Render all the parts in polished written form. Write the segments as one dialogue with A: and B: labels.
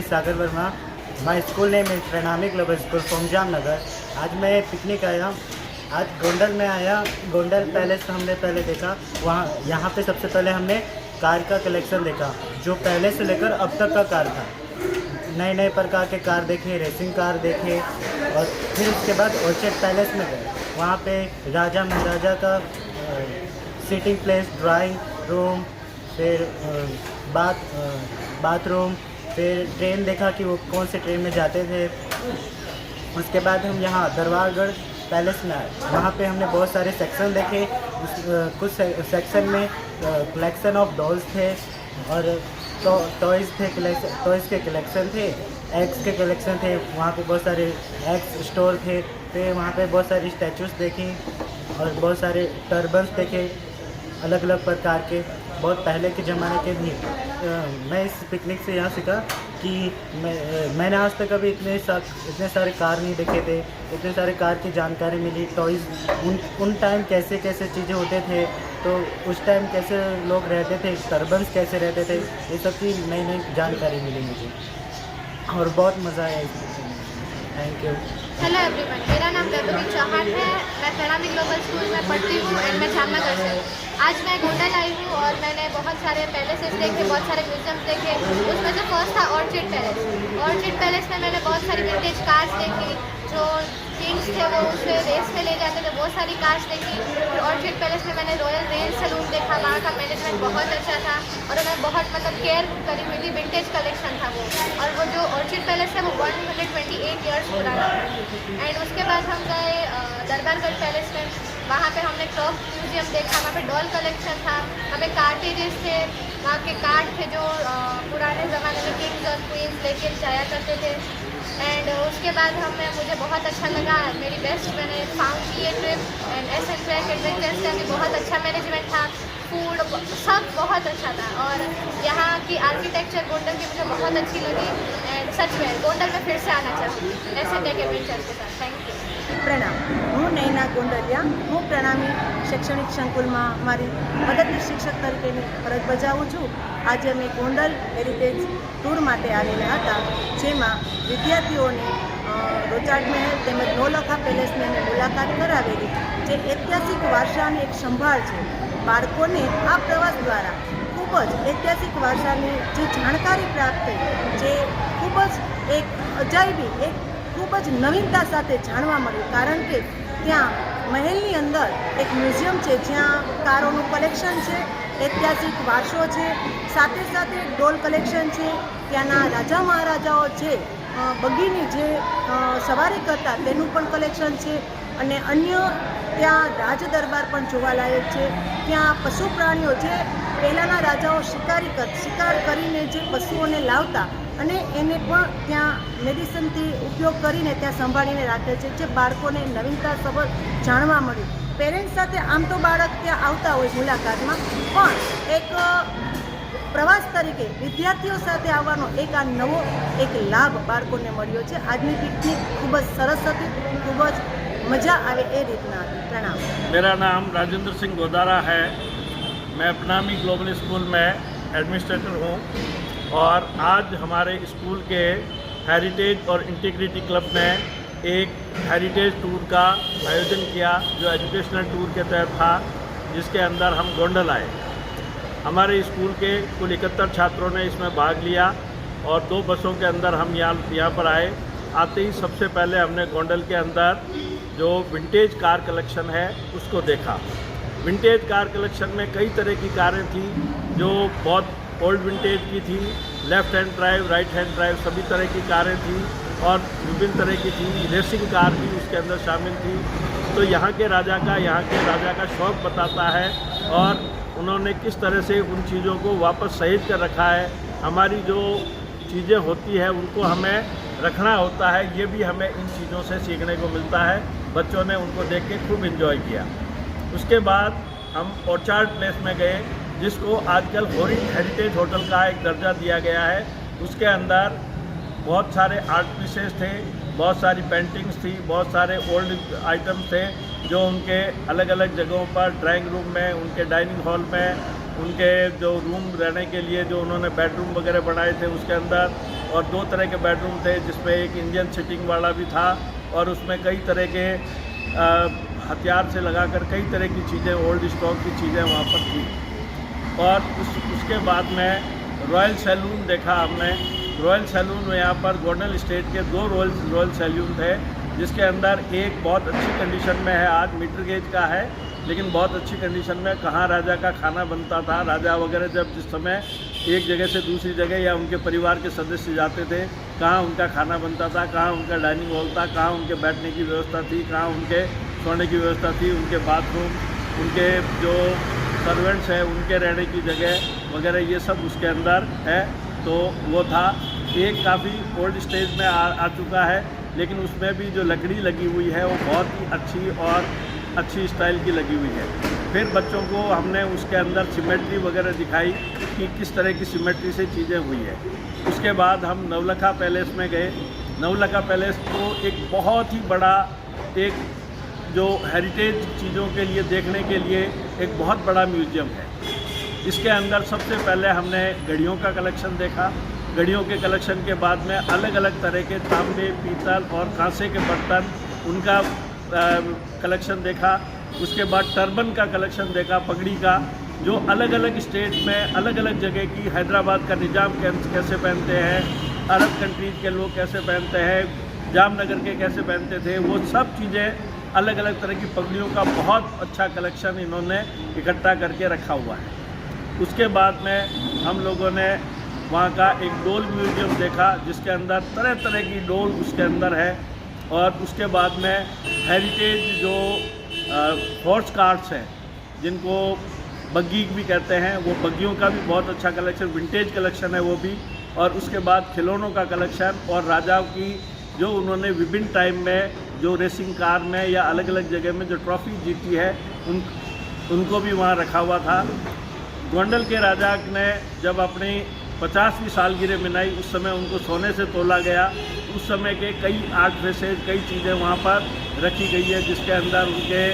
A: Sagar Verma. My school name is Pranami global school from Jamnagar. आज मैं picnic आया, आज गोंडल में आया। गोंडल पैलेस हमने पहले देखा। वहाँ यहाँ पे सबसे पहले हमने कार का कलेक्शन देखा, जो पहले से लेकर अब तक का कार था। नए नए प्रकार के कार देखे, रेसिंग कार देखे, और फिर उसके बाद ऑर्चिड पैलेस में गए। वहाँ पे राजा महाराजा का सिटिंग प्लेस, ड्राइंग रूम, फिर बाथरूम, फिर ट्रेन देखा कि वो कौन से ट्रेन में जाते थे। उसके बाद हम यहाँ दरबारगढ़ पैलेस में आए। वहाँ पे हमने बहुत सारे सेक्शन देखे। कुछ सेक्शन में कलेक्शन ऑफ डॉल्स थे और टॉयज़ थे, टॉयज़ के कलेक्शन थे, एग्स के कलेक्शन थे। वहाँ पे बहुत सारे एग्स स्टोर थे। फिर वहाँ पे बहुत सारी स्टैचूज़ देखी और बहुत सारे टर्बन्स देखे, अलग अलग प्रकार के, बहुत पहले के ज़माने के भी। मैं इस पिकनिक से यहाँ सीखा कि मैंने आज तक अभी इतने सारे कार नहीं देखे थे। इतने सारे कार की जानकारी मिली। टॉयज़ उन टाइम कैसे कैसे चीज़ें होते थे, तो उस टाइम कैसे लोग रहते थे, टर्बन्स कैसे रहते थे, ये सब की नई नई जानकारी मिली मुझे और बहुत मज़ा आया इस पिकनिक में। Thank you.
B: हेलो एवरीवन, मेरा नाम गगनदीप चौहान है। मैं प्रणामी ग्लोबल स्कूल में पढ़ती हूँ एंड मैं जामनगर से हूँ। आज मैं गोंडल आई हूँ और मैंने बहुत सारे पैलेसेस देखे, बहुत सारे म्यूजियम्स देखे। उसमें से फर्स्ट था ऑर्चिड पैलेस। ऑर्चिड पैलेस में मैंने बहुत सारी विंटेज कार्स देखी, जो किंग्स थे वो उसे रेस में ले जाते थे, बहुत सारी कार्स देखी। फिर ऑर्चिड पैलेस में मैंने रॉयल रेंज सैलून देखा। वहाँ का मैनेजमेंट बहुत अच्छा था और उन्होंने बहुत केयर करी हुई थी। विंटेज कलेक्शन था वो, और वो जो ऑर्चिड पैलेस है वो 128 ईयर्स पुराना है। एंड उसके बाद हम गए दरबारगढ़ पैलेस में। वहाँ पे हमने क्लॉक म्यूजियम देखा। वहाँ पे डॉल कलेक्शन था, वहाँ पे कार्टेजेस थे, वहाँ के कार्ड थे जो पुराने ज़माने में किंग्स और क्वींस लेके जाया करते थे। एंड उसके बाद मुझे बहुत अच्छा लगा। मेरी बेस्ट मैंने फाउंड की ये trip. And SN. Track adventures का भी बहुत अच्छा मैनेजमेंट था, फूड सब बहुत अच्छा था। और यहाँ की आर्किटेक्चर गोंडल की मुझे बहुत अच्छी लगी। एंड सच में गोंडल में फिर से आना चाहूँगी एस.एन. ट्रैक एडवेंचर्स के साथ। Thank you.
C: प्रणाम, હું નૈના ગોંડલિયા। હું પ્રણામી શૈક્ષણિક સંકુલમાં મારી મદદનીશ શિક્ષક તરીકેની ફરજ બજાવું છું। આજે અમે ગોંડલ હેરિટેજ ટૂર માટે આવેલા હતા, જેમાં વિદ્યાર્થીઓને રોચાર્ડ મહેલ તેમજ નવલખા પેલેસની અમે મુલાકાત કરાવેલી, જે ઐતિહાસિક વારસાની એક સંભાળ છે। બાળકોને આ પ્રવાસ દ્વારા ખૂબ જ ઐતિહાસિક વારસાની જે જાણકારી પ્રાપ્ત થઈ, જે ખૂબ જ એક અજાયબી, એક ખૂબ જ નવીનતા સાથે જાણવા મળ્યું। કારણ કે ત્યાં મહેલની અંદર એક મ્યુઝિયમ છે, જ્યાં કારોનું કલેક્શન છે, ઐતિહાસિક વારસો છે, સાથે સાથે ડોલ કલેક્શન છે, ત્યાંના રાજા મહારાજાઓ છે, બગીની જે સવારી કરતા તેનું પણ કલેક્શન છે, અને અન્ય ત્યાં રાજ દરબાર પણ જોવાલાયક છે। ત્યાં પશુ પ્રાણીઓ જે પહેલાંના રાજાઓ શિકાર કરીને જે પશુઓને લાવતા અને એને પણ ત્યાં મેડિસિનથી ઉપયોગ કરીને ત્યાં સંભાળીને રાખે છે, જે બાળકોને નવીનતા સબર જાણવા મળ્યું। પેરેન્ટ્સ સાથે આમ તો બાળક ત્યાં આવતા હોય મુલાકાતમાં, પણ એક પ્રવાસ તરીકે વિદ્યાર્થીઓ સાથે આવવાનો એક આ નવો એક લાભ બાળકોને મળ્યો છે। આજની પિકનિક ખૂબ જ સરસ હતી, ખૂબ જ મજા આવે એ રીતના હતી। પ્રણામ।
D: मेरा नाम राजेंद्र सिंह गोदारा है। मैं प्रणामी ग्लोबल स्कूल में एडमिनिस्ट्रेटर हूँ और आज हमारे स्कूल के हेरिटेज और इंटीग्रिटी क्लब ने एक हेरिटेज टूर का आयोजन किया, जो एजुकेशनल टूर के तहत था, जिसके अंदर हम गोंडल आए। हमारे स्कूल के कुल 71 छात्रों ने इसमें भाग लिया और 2 बसों के अंदर हम यहाँ पर आए। आते ही सबसे पहले हमने गोंडल के अंदर जो विंटेज कार कलेक्शन है उसको देखा। विंटेज कार कलेक्शन में कई तरह की कारें थी, जो बहुत ओल्ड विंटेज की थी, left hand drive, right hand drive, सभी तरह की कारें थी और विभिन्न तरह की थी। रेसिंग कार भी उसके अंदर शामिल थी। तो यहाँ के राजा का शौक़ बताता है और उन्होंने किस तरह से उन चीज़ों को वापस सहेज कर रखा है। हमारी जो चीज़ें होती है उनको हमें रखना होता है, ये भी हमें इन चीज़ों से सीखने को मिलता है। बच्चों ने उनको देख के खूब इन्जॉय किया। उसके बाद हम ऑर्चार्ड प्लेस में गए, जिसको आजकल हेरिटेज होटल का एक दर्जा दिया गया है। उसके अंदर बहुत सारे आर्ट पीसेस थे, बहुत सारी पेंटिंग्स थी, बहुत सारे ओल्ड आइटम्स थे, जो उनके अलग अलग जगहों पर ड्राइंग रूम में, उनके डाइनिंग हॉल में, उनके जो रूम रहने के लिए जो उन्होंने बेडरूम वगैरह बनाए थे उसके अंदर, और 2 तरह के बेडरूम थे, जिसमें एक इंडियन सिटिंग वाला भी था और उसमें कई तरह के हथियार से लगाकर कई तरह की चीज़ें, ओल्ड स्टॉक की चीज़ें वहाँ पर थी। और उसके बाद में रॉयल सैलून देखा हमने। रॉयल सैलून में यहाँ पर गोंडल स्टेट के 2 रॉयल सैलून थे, जिसके अंदर एक बहुत अच्छी कंडीशन में है, आज मीटर गेज का है लेकिन बहुत अच्छी कंडीशन में, कहाँ राजा का खाना बनता था। राजा वगैरह जब जिस समय एक जगह से दूसरी जगह या उनके परिवार के सदस्य जाते थे, कहाँ उनका खाना बनता था, कहाँ उनका डाइनिंग हॉल था, कहाँ उनके बैठने की व्यवस्था थी, कहाँ उनके सोने की व्यवस्था थी, उनके बाथरूम, उनके जो सर्वेंट्स हैं उनके रहने की जगह वगैरह, ये सब उसके अंदर है। तो वो था एक काफ़ी ओल्ड स्टेज में आ चुका है, लेकिन उसमें भी जो लकड़ी लगी हुई है वो बहुत ही अच्छी और अच्छी स्टाइल की लगी हुई है। फिर बच्चों को हमने उसके अंदर सिमेट्री वगैरह दिखाई कि किस तरह की सिमेट्री से चीज़ें हुई है। उसके बाद हम नवलखा पैलेस में गए। नवलखा पैलेस को एक बहुत ही बड़ा, एक जो हेरिटेज चीज़ों के लिए देखने के लिए एक बहुत बड़ा म्यूज़ियम है। इसके अंदर सबसे पहले हमने घड़ियों का कलेक्शन देखा। घड़ियों के कलेक्शन के बाद में अलग अलग तरह के तांबे, पीतल और कांसे के बर्तन, उनका कलेक्शन देखा। उसके बाद टर्बन का कलेक्शन देखा, पगड़ी का, जो अलग अलग स्टेट में अलग अलग जगह की, हैदराबाद का निज़ाम कैसे पहनते हैं, अरब कंट्रीज के लोग कैसे पहनते हैं, जामनगर के कैसे पहनते थे, वो सब चीज़ें, अलग अलग तरह की पगड़ियों का बहुत अच्छा कलेक्शन इन्होंने इकट्ठा करके रखा हुआ है। उसके बाद में हम लोगों ने वहाँ का एक डोल म्यूज़ियम देखा, जिसके अंदर तरह तरह की डोल उसके अंदर है। और उसके बाद में हेरिटेज जो हॉर्स कार्ट्स हैं, जिनको बग्गी भी कहते हैं, वो बग्गियों का भी बहुत अच्छा कलेक्शन, विंटेज कलेक्शन है वो भी। और उसके बाद खिलौनों का कलेक्शन और राजाओं की जो उन्होंने विभिन्न टाइम में जो रेसिंग कार में या अलग अलग जगह में जो ट्रॉफी जीती है, उनको भी वहाँ रखा हुआ था। गोंडल के राजा ने जब अपनी 50वीं सालगिरह मनाई, उस समय उनको सोने से तोला गया। उस समय के कई आर्ट ड्रेसेज, कई चीज़ें वहाँ पर रखी गई है, जिसके अंदर उनके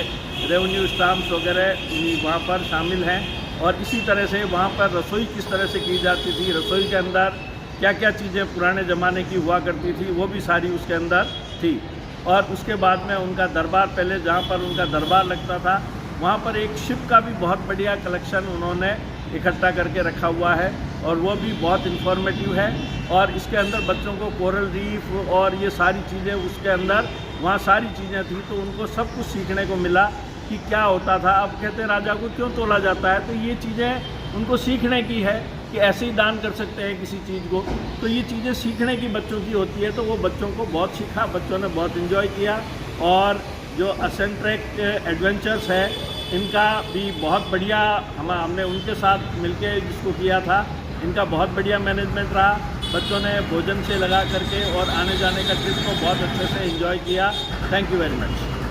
D: रेवेन्यू स्टाम्प्स वगैरह वहाँ पर शामिल हैं। और इसी तरह से वहाँ पर रसोई किस तरह से की जाती थी, रसोई के अंदर क्या क्या चीज़ें पुराने ज़माने की हुआ करती थी, वो भी सारी उसके अंदर थी। और उसके बाद में उनका दरबार, पहले जहाँ पर उनका दरबार लगता था, वहाँ पर एक शिप का भी बहुत बढ़िया कलेक्शन उन्होंने इकट्ठा करके रखा हुआ है, और वो भी बहुत इन्फॉर्मेटिव है। और इसके अंदर बच्चों को कोरल रीफ और ये सारी चीज़ें उसके अंदर, वहाँ सारी चीज़ें थी, तो उनको सब कुछ सीखने को मिला कि क्या होता था। अब कहते हैं राजा को क्यों तोला जाता है, तो ये चीज़ें उनको सीखने की है कि ऐसे ही दान कर सकते हैं किसी चीज़ को, तो ये चीज़ें सीखने की बच्चों की होती है। तो वो बच्चों को बहुत सीखा, बच्चों ने बहुत इन्जॉय किया। और जो असेंट्रिक एडवेंचर्स है, इनका भी बहुत बढ़िया, हमने उनके साथ मिलके जिसको किया था, इनका बहुत बढ़िया मैनेजमेंट रहा। बच्चों ने भोजन से लगा करके और आने जाने का ट्रिप को बहुत अच्छे से एंजॉय किया। Thank you very much.